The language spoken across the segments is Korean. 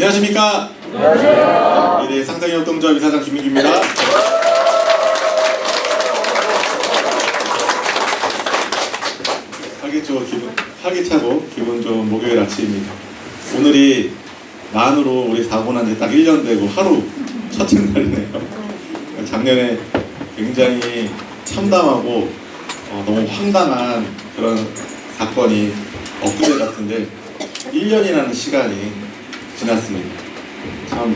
안녕하십니까? 안녕하세요. 미래 상상협동조합 이사장 김민규입니다. 활기차고 기분 좋은 목요일 아침입니다. 오늘이 만으로 우리 사고 난 지 딱 1년 되고 하루 첫째 날이네요. 작년에 굉장히 참담하고 너무 황당한 그런 사건이 엊그제 같은데 1년이라는 시간이 지났습니다. 참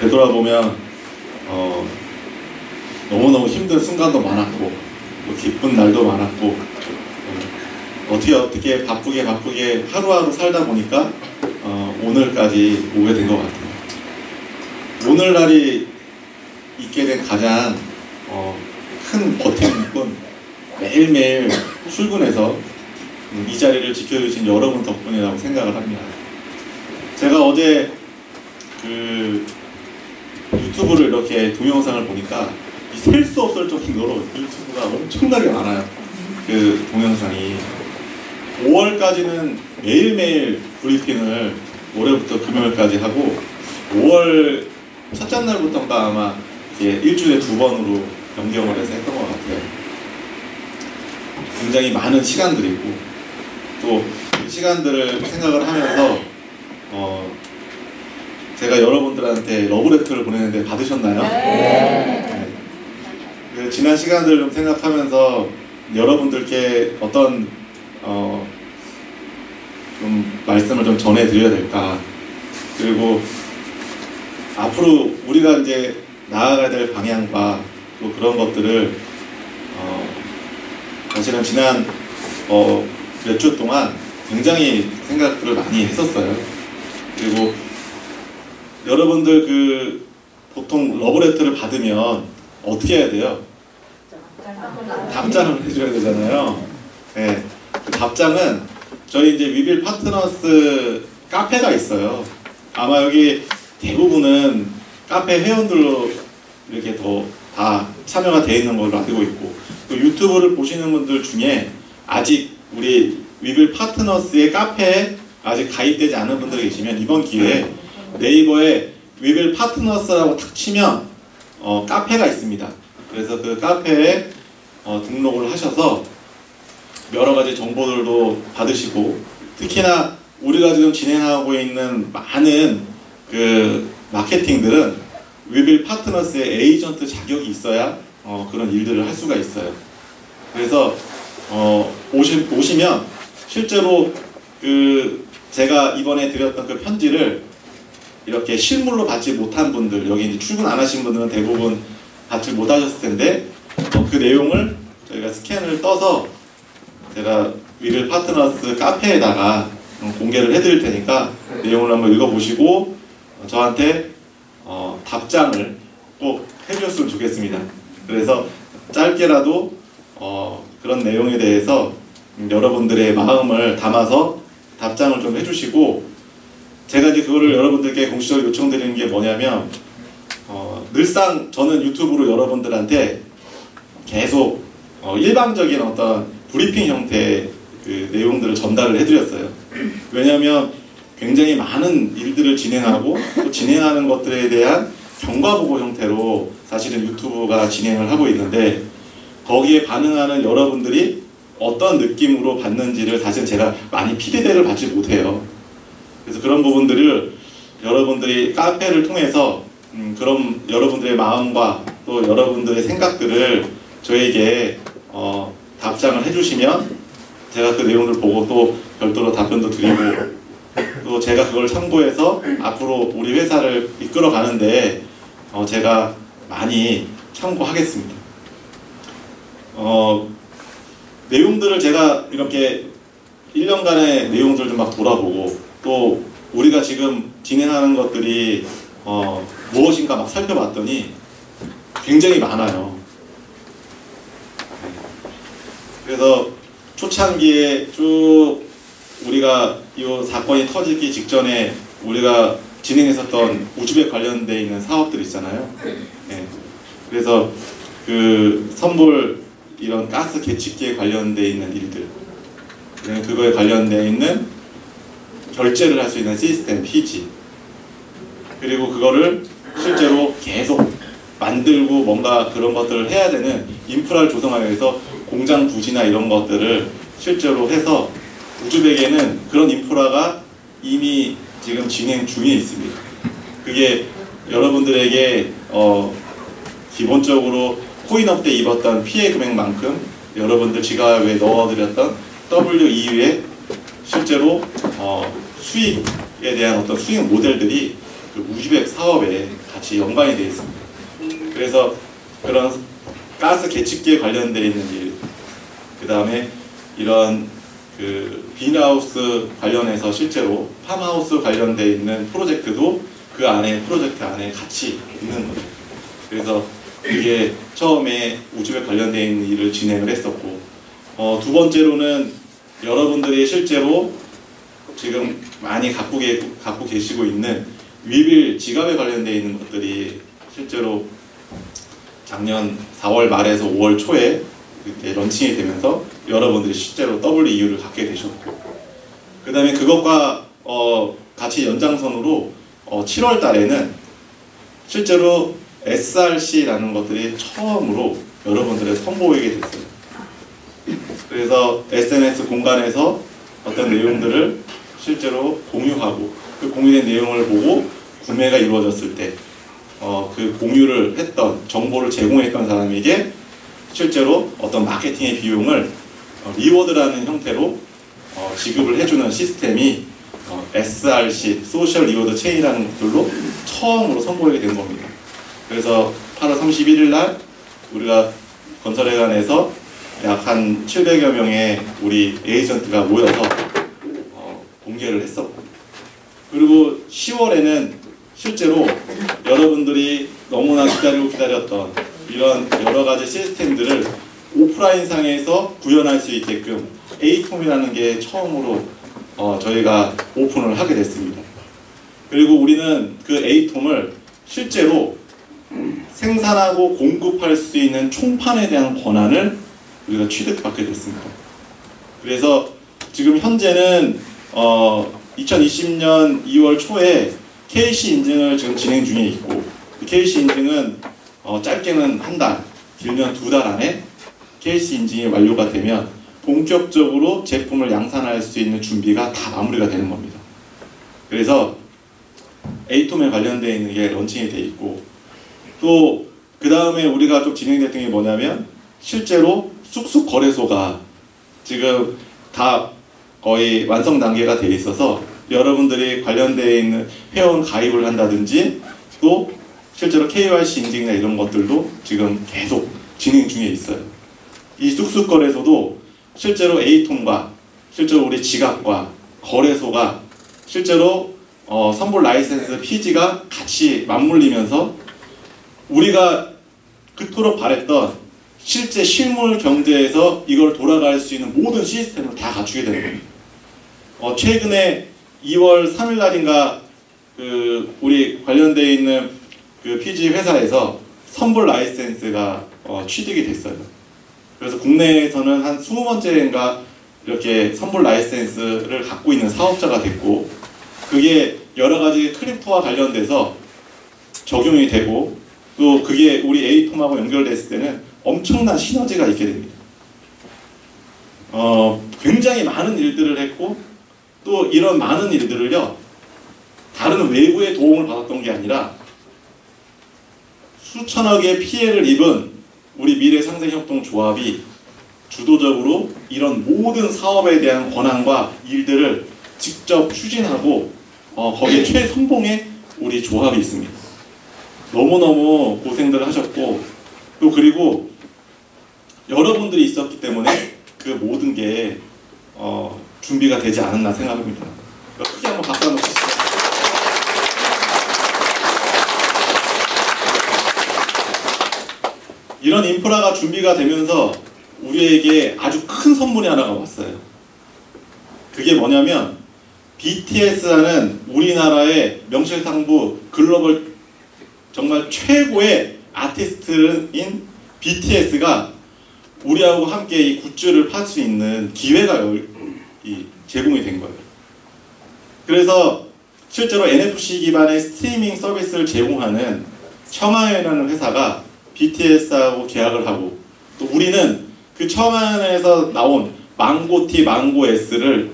되돌아보면 너무너무 힘든 순간도 많았고 또 기쁜 날도 많았고 어떻게 바쁘게 하루하루 살다 보니까 오늘까지 오게 된 것 같아요. 오늘날이 있게 된 가장 큰 버팀목은 매일매일 출근해서 이 자리를 지켜주신 여러분 덕분이라고 생각을 합니다. 제가 어제 유튜브를 이렇게 동영상을 보니까 셀 수 없을 정도로 유튜브가 엄청나게 많아요. 그 동영상이 5월까지는 매일매일 브리핑을 올해부터 금요일까지 하고 5월 첫째 날부터인가 아마 일주일에 2번으로 변경을 해서 했던 것 같아요. 굉장히 많은 시간들이고 또 그 시간들을 생각을 하면서 제가 여러분들한테 러브레터를 보내는데 받으셨나요? 네. 그 지난 시간들을 좀 생각하면서 여러분들께 어떤 좀 말씀을 좀 전해드려야 될까, 그리고 앞으로 우리가 이제 나아가야 될 방향과 또 그런 것들을 사실은 지난 몇 주 동안 굉장히 생각들을 많이 했었어요. 그리고 여러분들 보통 러브레터를 받으면 어떻게 해야 돼요? 답장을 해줘야 되잖아요. 네. 그 답장은 저희 이제 위빌 파트너스 카페가 있어요. 아마 여기 대부분은 카페 회원들로 이렇게 다 참여가 되어 있는 걸로 알고 있고, 또 유튜브를 보시는 분들 중에 아직 우리 위빌 파트너스의 카페에 아직 가입되지 않은 분들이 계시면 이번 기회에 네이버에 위빌 파트너스라고 탁 치면 카페가 있습니다. 그래서 그 카페에 등록을 하셔서 여러 가지 정보들도 받으시고, 특히나 우리가 지금 진행하고 있는 많은 그 마케팅들은 위빌 파트너스의 에이전트 자격이 있어야 그런 일들을 할 수가 있어요. 그래서 오시면 실제로 제가 이번에 드렸던 그 편지를 이렇게 실물로 받지 못한 분들, 여기 이제 출근 안 하신 분들은 대부분 받지 못하셨을 텐데 그 내용을 저희가 스캔을 떠서 제가 위빌 파트너스 카페에다가 공개를 해드릴 테니까 내용을 한번 읽어보시고 저한테 답장을 꼭 해주셨으면 좋겠습니다. 그래서 짧게라도 그런 내용에 대해서 여러분들의 마음을 담아서 답장을 좀 해주시고, 제가 이제 그거를 여러분들께 공식적으로 요청드리는 게 뭐냐면 늘상 저는 유튜브로 여러분들한테 계속 일방적인 어떤 브리핑 형태의 그 내용들을 전달을 해드렸어요. 왜냐하면 굉장히 많은 일들을 진행하고 또 진행하는 것들에 대한 경과보고 형태로 사실은 유튜브가 진행을 하고 있는데, 거기에 반응하는 여러분들이 어떤 느낌으로 받는지를 사실 제가 많이 피드백을 받지 못해요. 그래서 그런 부분들을 여러분들이 카페를 통해서 그럼 여러분들의 마음과 또 여러분들의 생각들을 저에게 답장을 해주시면 제가 그 내용을 보고 또 별도로 답변도 드리고, 또 제가 그걸 참고해서 앞으로 우리 회사를 이끌어 가는데 제가 많이 참고하겠습니다. 내용들을 제가 이렇게 1년간의 내용들을 좀 막 돌아보고, 또 우리가 지금 진행하는 것들이 무엇인가 막 살펴봤더니 굉장히 많아요. 그래서 초창기에 쭉 우리가 이 사건이 터지기 직전에 우리가 진행했었던 우즈벡 관련되어 있는 사업들 있잖아요. 네. 그래서 그 선볼 이런 가스 계측기에 관련되어 있는 일들, 그거에 관련되어 있는 결제를 할 수 있는 시스템, 피지, 그리고 그거를 실제로 계속 만들고 뭔가 그런 것들을 해야 되는 인프라를 조성하기 위해서 공장 부지나 이런 것들을 실제로 해서 우즈벡에는 그런 인프라가 이미 지금 진행 중에 있습니다. 그게 여러분들에게 기본적으로 코인업 때 입었던 피해 금액만큼 여러분들 지갑에 넣어드렸던 WEU의 실제로 수익에 대한 어떤 수익 모델들이 그 우즈벡 사업에 같이 연관이 되어 있습니다. 그래서 그런 가스 계측기에 관련되어 있는 일, 그 다음에 이런 그 빈하우스 관련해서 실제로 팜하우스 관련되어 있는 프로젝트도 그 안에 프로젝트 안에 같이 있는 거죠. 그래서 이게 처음에 우즈벡 관련되어 있는 일을 진행을 했었고, 두 번째로는 여러분들이 실제로 지금 많이 갖고 계시고 있는 위빌 지갑에 관련되어 있는 것들이 실제로 작년 4월 말에서 5월 초에 그때 런칭이 되면서 여러분들이 실제로 WEU를 갖게 되셨고, 그 다음에 그것과 같이 연장선으로 7월 달에는 실제로 SRC라는 것들이 처음으로 여러분들의 선보이게 됐어요. 그래서 SNS 공간에서 어떤 내용들을 실제로 공유하고 그 공유된 내용을 보고 구매가 이루어졌을 때 그 공유를 했던 정보를 제공했던 사람에게 실제로 어떤 마케팅의 비용을 리워드라는 형태로 지급을 해주는 시스템이 SRC, 소셜 리워드 체인이라는 것들로 처음으로 선보이게 된 겁니다. 그래서 8월 31일 날 우리가 건설회관에서 약 한 700여 명의 우리 에이전트가 모여서 공개를 했었고, 그리고 10월에는 실제로 여러분들이 너무나 기다렸던 이런 여러 가지 시스템들을 오프라인 상에서 구현할 수 있게끔 에이톰이라는 게 처음으로 저희가 오픈을 하게 됐습니다. 그리고 우리는 그 에이톰을 실제로 생산하고 공급할 수 있는 총판에 대한 권한을 우리가 취득받게 됐습니다. 그래서 지금 현재는 2020년 2월 초에 KC 인증을 지금 진행 중에 있고, KC 인증은 짧게는 한 달, 길면 2달 안에 KC 인증이 완료가 되면 본격적으로 제품을 양산할 수 있는 준비가 다 마무리가 되는 겁니다. 그래서 에이톰에 관련되어 있는 게 런칭이 돼 있고, 또 그 다음에 우리가 좀 진행됐던 게 뭐냐면 실제로 쑥쑥 거래소가 지금 다 거의 완성 단계가 돼 있어서 여러분들이 관련되어 있는 회원 가입을 한다든지 또 실제로 KYC 인증이나 이런 것들도 지금 계속 진행 중에 있어요. 이 쑥쑥 거래소도 실제로 에이톰과 실제로 우리 지갑과 거래소가 실제로 선불 라이센스 피지가 같이 맞물리면서 우리가 그토록 바랬던 실제 실물 경제에서 이걸 돌아갈 수 있는 모든 시스템을 다 갖추게 되는 겁니다. 최근에 2월 3일 날인가 그 우리 관련되어 있는 그 PG 회사에서 선불 라이센스가 취득이 됐어요. 그래서 국내에서는 한 20번째인가 이렇게 선불 라이센스를 갖고 있는 사업자가 됐고, 그게 여러 가지 크립토와 관련돼서 적용이 되고, 또 그게 우리 에이톰하고 연결됐을 때는 엄청난 시너지가 있게 됩니다. 굉장히 많은 일들을 했고, 또 이런 많은 일들을요, 다른 외부의 도움을 받았던 게 아니라 수천억의 피해를 입은 우리 미래상생협동조합이 주도적으로 이런 모든 사업에 대한 권한과 일들을 직접 추진하고 거기에 최선봉에 우리 조합이 있습니다. 너무너무 고생들을 하셨고, 또 그리고 여러분들이 있었기 때문에 그 모든 게 준비가 되지 않았나 생각합니다. 크게 한번 박수 한번 주시죠. 이런 인프라가 준비가 되면서 우리에게 아주 큰 선물이 하나가 왔어요. 그게 뭐냐면 BTS라는 우리나라의 명실상부 글로벌 정말 최고의 아티스트인 BTS가 우리하고 함께 이 굿즈를 팔 수 있는 기회가 제공이 된 거예요. 그래서 실제로 NFC 기반의 스트리밍 서비스를 제공하는 청하연이라는 회사가 BTS하고 계약을 하고, 또 우리는 그 청하연에서 나온 망고T, 망고S를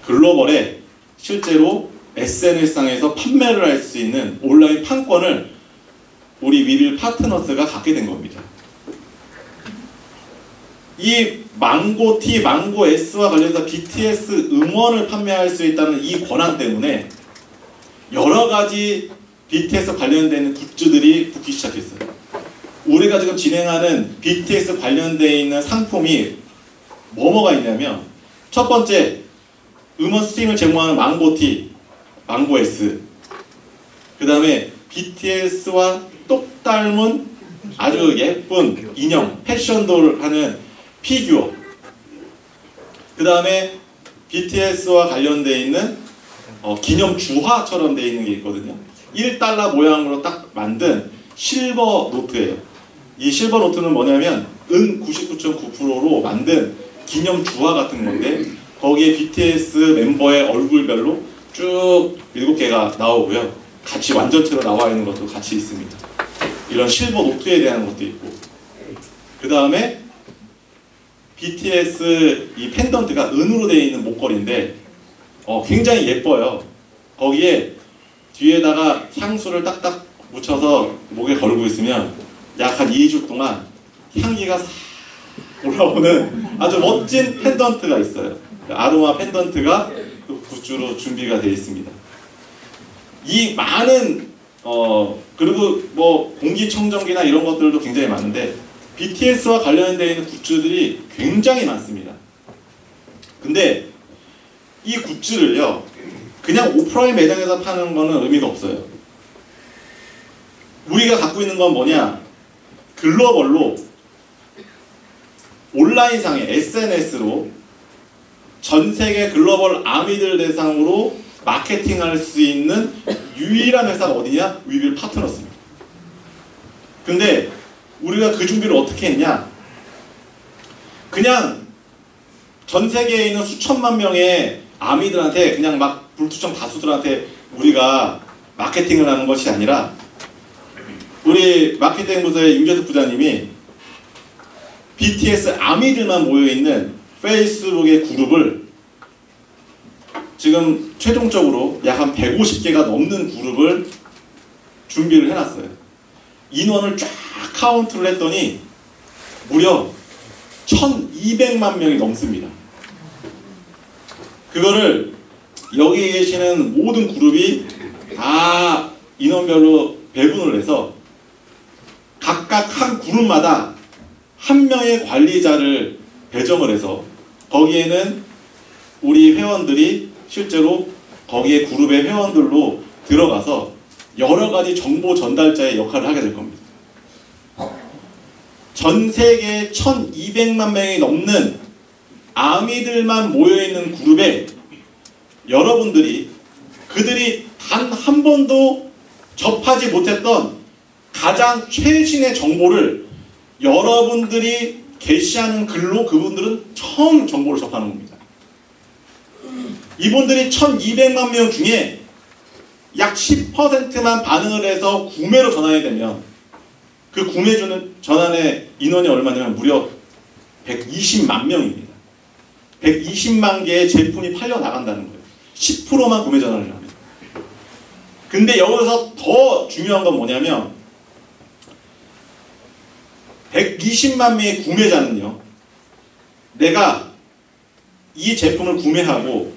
글로벌에 실제로 SNS상에서 판매를 할 수 있는 온라인 판권을 우리 위빌 파트너스가 갖게 된 겁니다. 이 망고T, 망고S와 관련해서 BTS 음원을 판매할 수 있다는 이 권한 때문에 여러 가지 BTS 관련된 굿즈들이 붙기 시작했어요. 우리가 지금 진행하는 BTS 관련되어 있는 상품이 뭐가 있냐면, 첫 번째, 음원 스트리밍을 제공하는 망고T, 망고S, 그 다음에 BTS와 똑 닮은 아주 예쁜 인형, 패션돌을 하는 피규어, 그 다음에 BTS와 관련되어 있는 기념 주화처럼 되어 있는 게 있거든요. 1달러 모양으로 딱 만든 실버 노트예요. 이 실버 노트는 뭐냐면 은 99.9%로 만든 기념 주화 같은 건데, 거기에 BTS 멤버의 얼굴별로 쭉 7개가 나오고요. 같이 완전체로 나와 있는 것도 같이 있습니다. 이런 실버 노트에 대한 것도 있고, 그 다음에 BTS 이 펜던트가 은으로 되어 있는 목걸이인데 굉장히 예뻐요. 거기에 뒤에다가 향수를 딱딱 묻혀서 목에 걸고 있으면 약 한 2주 동안 향기가 싹 올라오는 아주 멋진 펜던트가 있어요. 아로마 펜던트가 그 굿즈로 준비가 되어 있습니다. 이 많은 그리고 뭐 공기청정기나 이런 것들도 굉장히 많은데, BTS와 관련되어 있는 굿즈들이 굉장히 많습니다. 근데 이 굿즈를요, 그냥 오프라인 매장에서 파는 거는 의미가 없어요. 우리가 갖고 있는 건 뭐냐? 글로벌로 온라인상에 SNS로 전 세계 글로벌 아미들 대상으로 마케팅할 수 있는 유일한 회사가 어디냐? 위빌 파트너스입니다. 근데 우리가 그 준비를 어떻게 했냐? 그냥 전 세계에 있는 수천만 명의 아미들한테 그냥 막 불투정 다수들한테 우리가 마케팅을 하는 것이 아니라, 우리 마케팅 부서의 윤재석 부장님이 BTS 아미들만 모여있는 페이스북의 그룹을 지금 최종적으로 약 한 150개가 넘는 그룹을 준비를 해놨어요. 인원을 쫙 카운트를 했더니 무려 1200만 명이 넘습니다. 그거를 여기 계시는 모든 그룹이 다 인원별로 배분을 해서 각각 한 그룹마다 한 명의 관리자를 배정을 해서, 거기에는 우리 회원들이 실제로 거기에 그룹의 회원들로 들어가서 여러 가지 정보 전달자의 역할을 하게 될 겁니다. 전 세계 1200만 명이 넘는 아미들만 모여있는 그룹에 여러분들이 그들이 단 한 번도 접하지 못했던 가장 최신의 정보를 여러분들이 게시하는 글로 그분들은 처음 정보를 접하는 겁니다. 이분들이 1200만 명 중에 약 10%만 반응을 해서 구매로 전환이 되면, 그 구매 전환의 인원이 얼마냐면 무려 120만 명입니다. 120만 개의 제품이 팔려 나간다는 거예요. 10%만 구매 전환을 하면. 근데 여기서 더 중요한 건 뭐냐면, 120만 명의 구매자는요, 내가 이 제품을 구매하고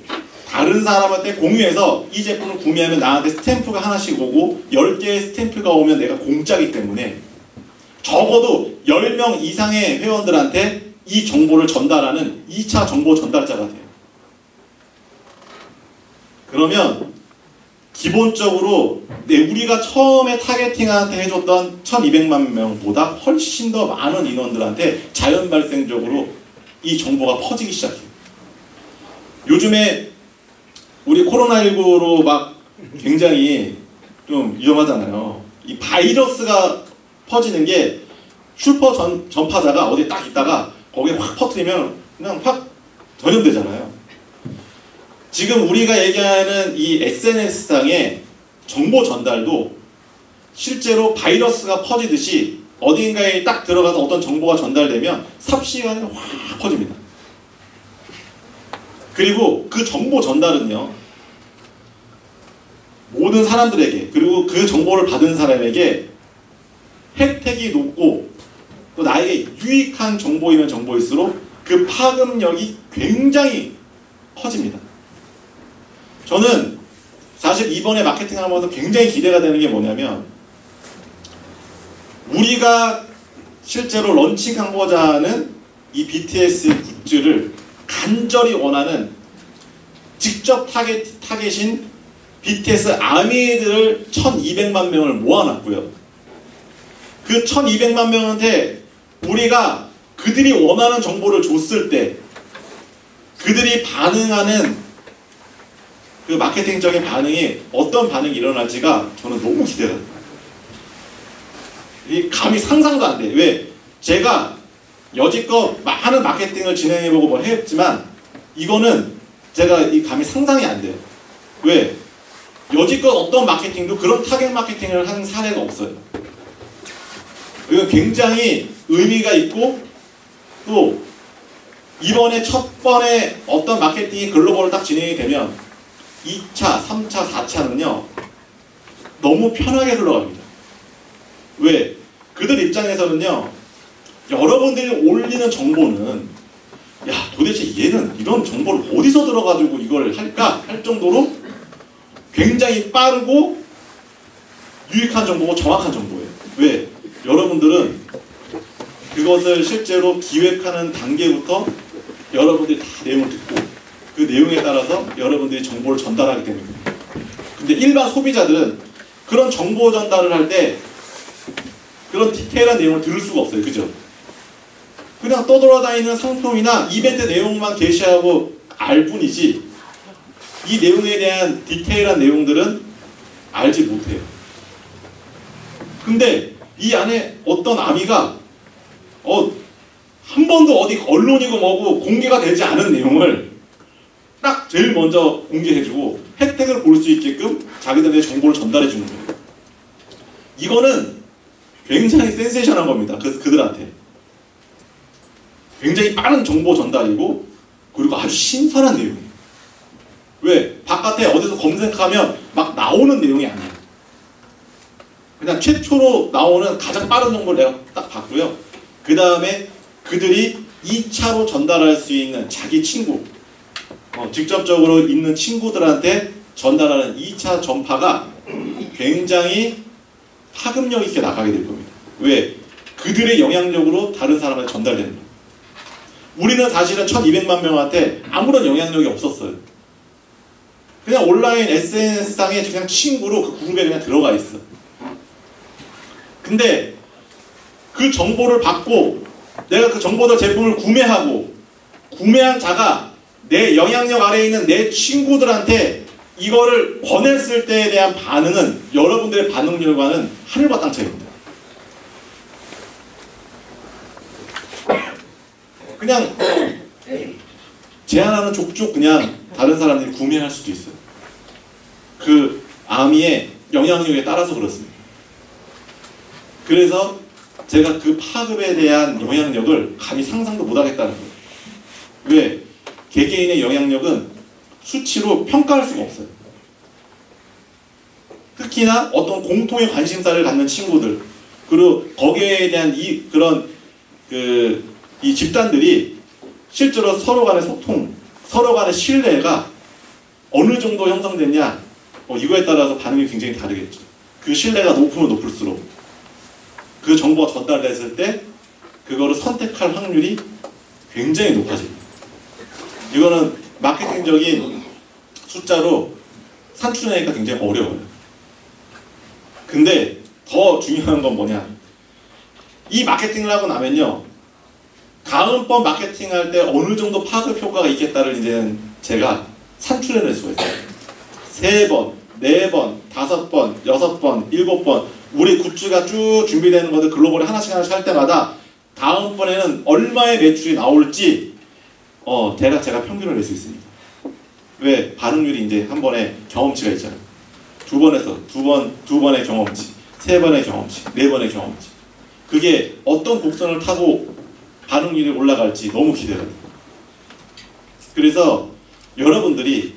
다른 사람한테 공유해서 이 제품을 구매하면 나한테 스탬프가 하나씩 오고 10개의 스탬프가 오면 내가 공짜이기 때문에 적어도 10명 이상의 회원들한테 이 정보를 전달하는 2차 정보 전달자가 돼요. 그러면 기본적으로 우리가 처음에 타겟팅한테 해줬던 1200만 명보다 훨씬 더 많은 인원들한테 자연 발생적으로 이 정보가 퍼지기 시작해요. 요즘에 우리 코로나19로 막 굉장히 좀 위험하잖아요. 이 바이러스가 퍼지는 게 슈퍼 전파자가 어디 딱 있다가 거기에 확 퍼뜨리면 그냥 확 전염되잖아요. 지금 우리가 얘기하는 이 SNS상의 정보 전달도 실제로 바이러스가 퍼지듯이 어딘가에 딱 들어가서 어떤 정보가 전달되면 삽시간에 확 퍼집니다. 그리고 그 정보 전달은요, 모든 사람들에게, 그리고 그 정보를 받은 사람에게 혜택이 높고 또 나에게 유익한 정보이면 정보일수록 그 파급력이 굉장히 커집니다. 저는 사실 이번에 마케팅 하면서 굉장히 기대가 되는 게 뭐냐면, 우리가 실제로 런칭하고자 하는 이 BTS 굿즈를 간절히 원하는 직접 타겟인 BTS 아미들을 1200만 명을 모아놨고요. 그 1200만 명한테 우리가 그들이 원하는 정보를 줬을 때 그들이 반응하는 그 마케팅적인 반응이 어떤 반응이 일어날지가 저는 너무 기대가 됩니다. 이 감히 상상도 안 돼. 왜? 제가 여지껏 많은 마케팅을 진행해보고 뭐 했지만 이거는 제가 이 감히 상상이 안 돼요. 왜? 여지껏 어떤 마케팅도 그런 타겟 마케팅을 한 사례가 없어요. 이건 굉장히 의미가 있고, 또 이번에 첫 번에 어떤 마케팅이 글로벌로 딱 진행이 되면 2차, 3차, 4차는요 너무 편하게 흘러갑니다. 왜? 그들 입장에서는요, 여러분들이 올리는 정보는 야 도대체 얘는 이런 정보를 어디서 들어가지고 이걸 할까? 할 정도로 굉장히 빠르고 유익한 정보고 정확한 정보예요. 왜? 여러분들은 그것을 실제로 기획하는 단계부터 여러분들이 다 내용을 듣고 그 내용에 따라서 여러분들이 정보를 전달하기 때문입니다. 근데 일반 소비자들은 그런 정보 전달을 할 때 그런 디테일한 내용을 들을 수가 없어요. 그죠? 그냥 떠돌아다니는 상품이나 이벤트 내용만 게시하고 알 뿐이지 이 내용에 대한 디테일한 내용들은 알지 못해요. 근데 이 안에 어떤 아미가 한 번도 어디 언론이고 뭐고 공개가 되지 않은 내용을 딱 제일 먼저 공개해주고 혜택을 볼 수 있게끔 자기들의 정보를 전달해 주는 거예요. 이거는 굉장히 센세이션한 겁니다. 그들한테. 굉장히 빠른 정보 전달이고 그리고 아주 신선한 내용이에요. 왜? 바깥에 어디서 검색하면 막 나오는 내용이 아니에요. 그냥 최초로 나오는 가장 빠른 정보를 내가 딱 봤고요. 그 다음에 그들이 2차로 전달할 수 있는 자기 친구, 직접적으로 있는 친구들한테 전달하는 2차 전파가 굉장히 파급력 있게 나가게 될 겁니다. 왜? 그들의 영향력으로 다른 사람한테 전달되는 거예요. 우리는 사실은 1200만 명한테 아무런 영향력이 없었어요. 그냥 온라인 SNS상에 그냥 친구로 그 그룹에 그냥 들어가 있어. 근데 그 정보를 받고 내가 그 정보들 제품을 구매하고 구매한 자가 내 영향력 아래에 있는 내 친구들한테 이거를 권했을 때에 대한 반응은 여러분들의 반응률과는 하늘과 땅 차이입니다. 그냥 제안하는 족족 그냥 다른 사람들이 구매할 수도 있어요. 그 아미의 영향력에 따라서 그렇습니다. 그래서 제가 그 파급에 대한 영향력을 감히 상상도 못하겠다는 거예요. 왜? 개개인의 영향력은 수치로 평가할 수가 없어요. 특히나 어떤 공통의 관심사를 갖는 친구들, 그리고 거기에 대한 이 집단들이 실제로 서로 간의 소통, 서로 간의 신뢰가 어느 정도 형성됐냐, 이거에 따라서 반응이 굉장히 다르겠죠. 그 신뢰가 높으면 높을수록 그 정보가 전달됐을 때 그거를 선택할 확률이 굉장히 높아집니다. 이거는 마케팅적인 숫자로 산출하기가 굉장히 어려워요. 근데 더 중요한 건 뭐냐, 이 마케팅을 하고 나면요, 다음번 마케팅할 때 어느 정도 파급 효과가 있겠다를 이제는 제가 산출해낼 수가 있어요. 3번, 4번, 5번, 6번, 7번 우리 굿즈가 쭉 준비되는 것들 글로벌에 하나씩 할 때마다 다음번에는 얼마의 매출이 나올지 제가 평균을 낼 수 있습니다. 왜? 반응률이 이제 한 번에 경험치가 있잖아요. 두 번의 경험치, 세 번의 경험치, 네 번의 경험치. 그게 어떤 곡선을 타고 반응률이 올라갈지 너무 기대가 돼요. 그래서 여러분들이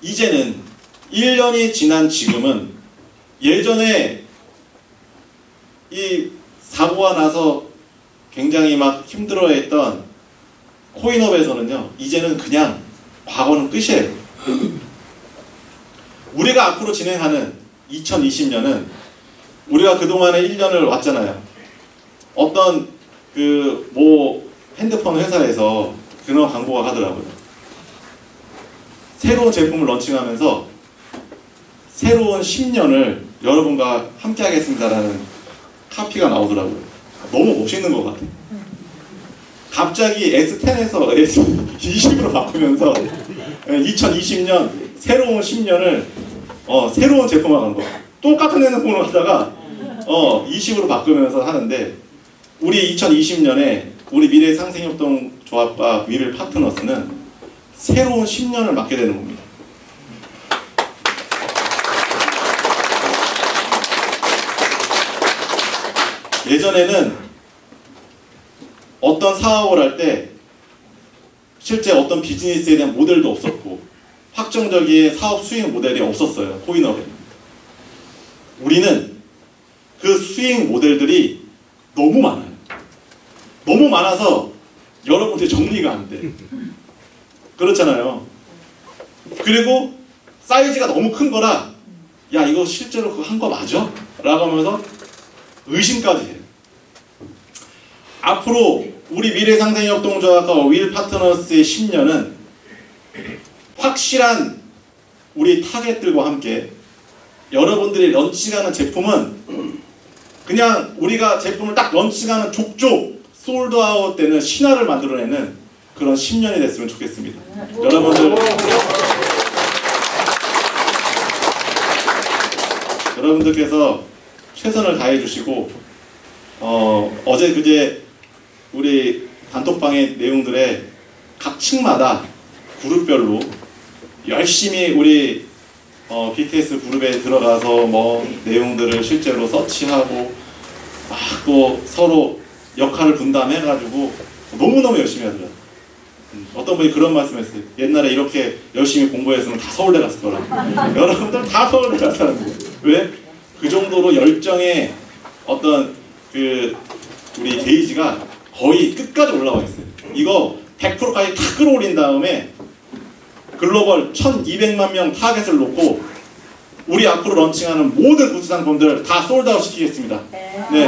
이제는 1년이 지난 지금은 예전에 이 사고가 나서 굉장히 막 힘들어했던 코인업에서는요, 이제는 그냥 과거는 끝이에요. 우리가 앞으로 진행하는 2020년은 우리가 그동안에 1년을 왔잖아요. 어떤 핸드폰 회사에서 그런 광고가 하더라고요. 새로운 제품을 런칭하면서 새로운 10년을 여러분과 함께 하겠습니다라는 카피가 나오더라고요. 너무 멋있는 것 같아요. 갑자기 S10에서 S20으로 바꾸면서 2020년 새로운 10년을 새로운 제품을 한 거. 똑같은 핸드폰을 하다가 20으로 바꾸면서 하는데, 우리 2020년에 우리 미래상생협동조합과 위빌 파트너스는 새로운 10년을 맞게 되는 겁니다. 예전에는 어떤 사업을 할 때 실제 어떤 비즈니스에 대한 모델도 없었고 확정적인 사업 수익 모델이 없었어요. 코인업에. 우리는 그 수익 모델들이 너무 많아요. 너무 많아서 여러분들 정리가 안 돼. 그렇잖아요. 그리고 사이즈가 너무 큰 거라, 야, 이거 실제로 그거 한 거 맞아? 라고 하면서 의심까지 해요. 앞으로 우리 미래상생협동조합과 윌 파트너스의 10년은 확실한 우리 타겟들과 함께 여러분들이 런칭하는 제품은 그냥 우리가 제품을 딱 런칭하는 족족 솔드아웃 되는 신화를 만들어내는 그런 10년이 됐으면 좋겠습니다. 여러분들께서 최선을 다해 주시고, 어제 그제 우리 단톡방의 내용들에 각 층마다 그룹별로 열심히 우리 BTS 그룹에 들어가서 내용들을 실제로 서치하고 막 또 서로 역할을 분담해가지고 너무너무 열심히 하더라고요. 어떤 분이 그런 말씀했어요. 옛날에 이렇게 열심히 공부했으면 다 서울대 갔을 거라. 여러분들 다 서울대 갔다는 거예요. 왜? 그 정도로 열정의 어떤 우리 게이지가 거의 끝까지 올라와 있어요. 이거 100%까지 다 끌어올린 다음에 글로벌 1200만 명 타겟을 놓고 우리 앞으로 런칭하는 모든 구스 상품들 다 솔드아웃 시키겠습니다. 네.